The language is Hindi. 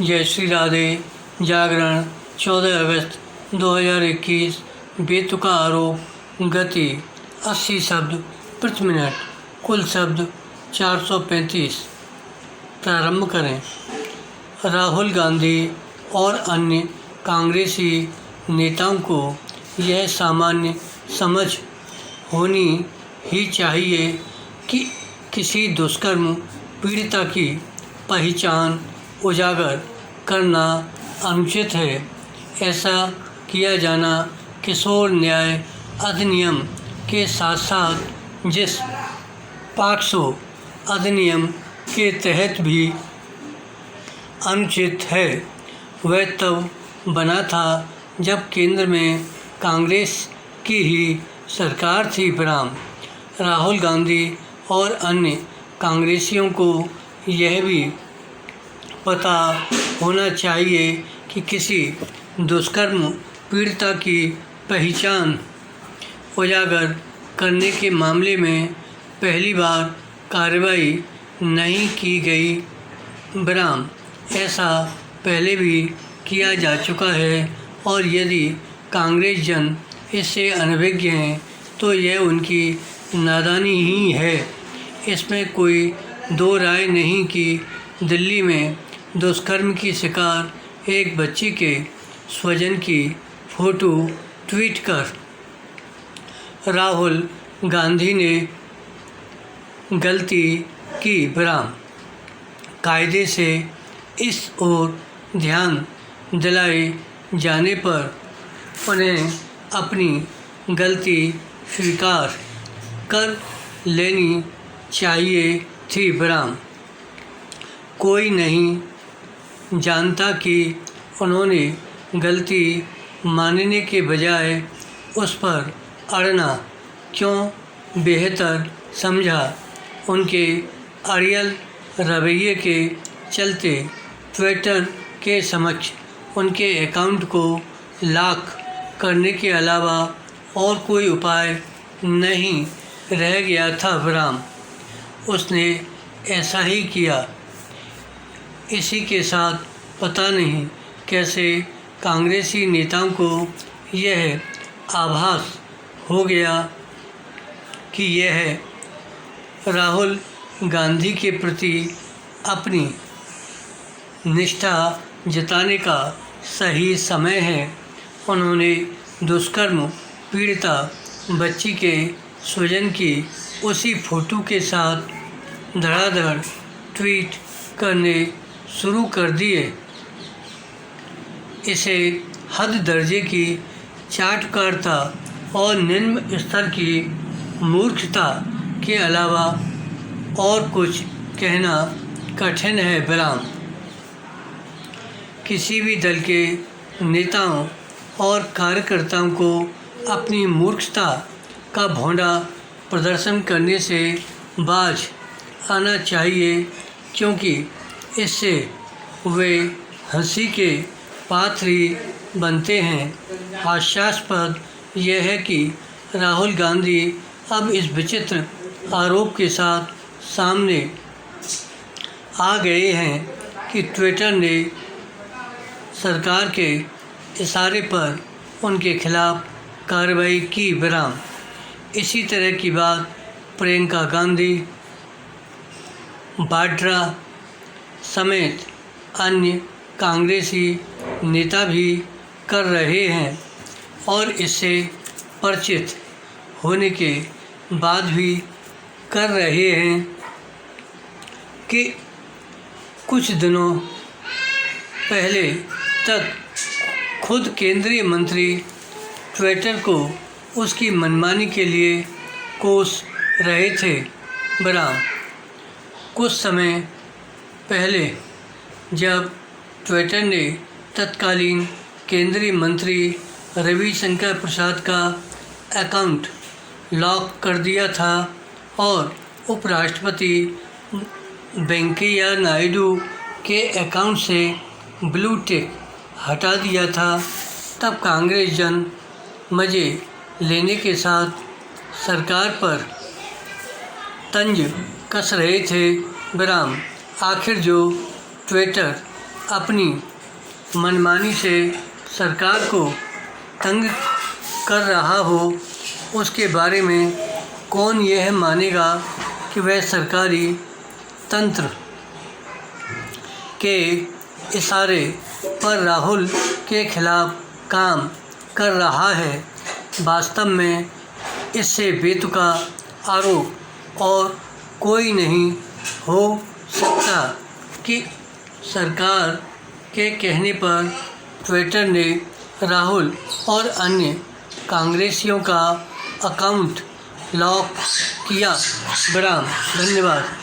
जय श्री राधे। जागरण 14 अगस्त 2021। बेतुका आरोप। गति 80 शब्द प्रति मिनट। कुल शब्द 435। प्रारंभ करें। राहुल गांधी और अन्य कांग्रेसी नेताओं को यह सामान्य समझ होनी ही चाहिए कि किसी दुष्कर्म पीड़िता की पहचान उजागर करना अनुचित है। ऐसा किया जाना किशोर न्याय अधिनियम के साथ साथ जिस पॉक्सो अधिनियम के तहत भी अनुचित है, वह तब बना था जब केंद्र में कांग्रेस की ही सरकार थी। राहुल गांधी और अन्य कांग्रेसियों को यह भी पता होना चाहिए कि किसी दुष्कर्म पीड़िता की पहचान उजागर करने के मामले में पहली बार कार्रवाई नहीं की गई। ऐसा पहले भी किया जा चुका है और यदि कांग्रेस जन इससे अनभिज्ञ हैं तो यह उनकी नादानी ही है। इसमें कोई दो राय नहीं कि दिल्ली में दुष्कर्म की शिकार एक बच्ची के स्वजन की फ़ोटो ट्वीट कर राहुल गांधी ने गलती की। कायदे से इस ओर ध्यान दिलाए जाने पर उन्हें अपनी गलती स्वीकार कर लेनी चाहिए थी। कोई नहीं जानता कि उन्होंने गलती मानने के बजाय उस पर अड़ना क्यों बेहतर समझा। उनके अड़ियल रवैये के चलते ट्विटर के समक्ष उनके अकाउंट को लॉक करने के अलावा और कोई उपाय नहीं रह गया था। उसने ऐसा ही किया। इसी के साथ पता नहीं कैसे कांग्रेसी नेताओं को यह आभास हो गया कि यह राहुल गांधी के प्रति अपनी निष्ठा जताने का सही समय है। उन्होंने दुष्कर्म पीड़िता बच्ची के स्वजन की उसी फोटो के साथ धड़ाधड़ ट्वीट करने शुरू कर दिए। इसे हद दर्जे की चाटुकारिता और निम्न स्तर की मूर्खता के अलावा और कुछ कहना कठिन है। किसी भी दल के नेताओं और कार्यकर्ताओं को अपनी मूर्खता का भोंडा प्रदर्शन करने से बाज आना चाहिए, क्योंकि इससे वे हंसी के पात्र ही बनते हैं। हास्यास्पद यह है कि राहुल गांधी अब इस विचित्र आरोप के साथ सामने आ गए हैं कि ट्विटर ने सरकार के इशारे पर उनके खिलाफ कार्रवाई की। इसी तरह की बात प्रियंका गांधी, वाड्रा समेत अन्य कांग्रेसी नेता भी कर रहे हैं और इससे परिचित होने के बाद भी कर रहे हैं कि कुछ दिनों पहले तक खुद केंद्रीय मंत्री ट्विटर को उसकी मनमानी के लिए कोस रहे थे। कुछ समय पहले जब ट्विटर ने तत्कालीन केंद्रीय मंत्री रविशंकर प्रसाद का अकाउंट लॉक कर दिया था और उपराष्ट्रपति वेंकैया नायडू के अकाउंट से ब्लू टिक हटा दिया था, तब कांग्रेस जन मज़े लेने के साथ सरकार पर तंज कस रहे थे। आखिर जो ट्विटर अपनी मनमानी से सरकार को तंग कर रहा हो, उसके बारे में कौन यह मानेगा कि वह सरकारी तंत्र के इशारे पर राहुल के खिलाफ काम कर रहा है। वास्तव में इससे बेतुका आरोप और कोई नहीं हो सकता कि सरकार के कहने पर ट्विटर ने राहुल और अन्य कांग्रेसियों का अकाउंट लॉक किया। विराम। धन्यवाद।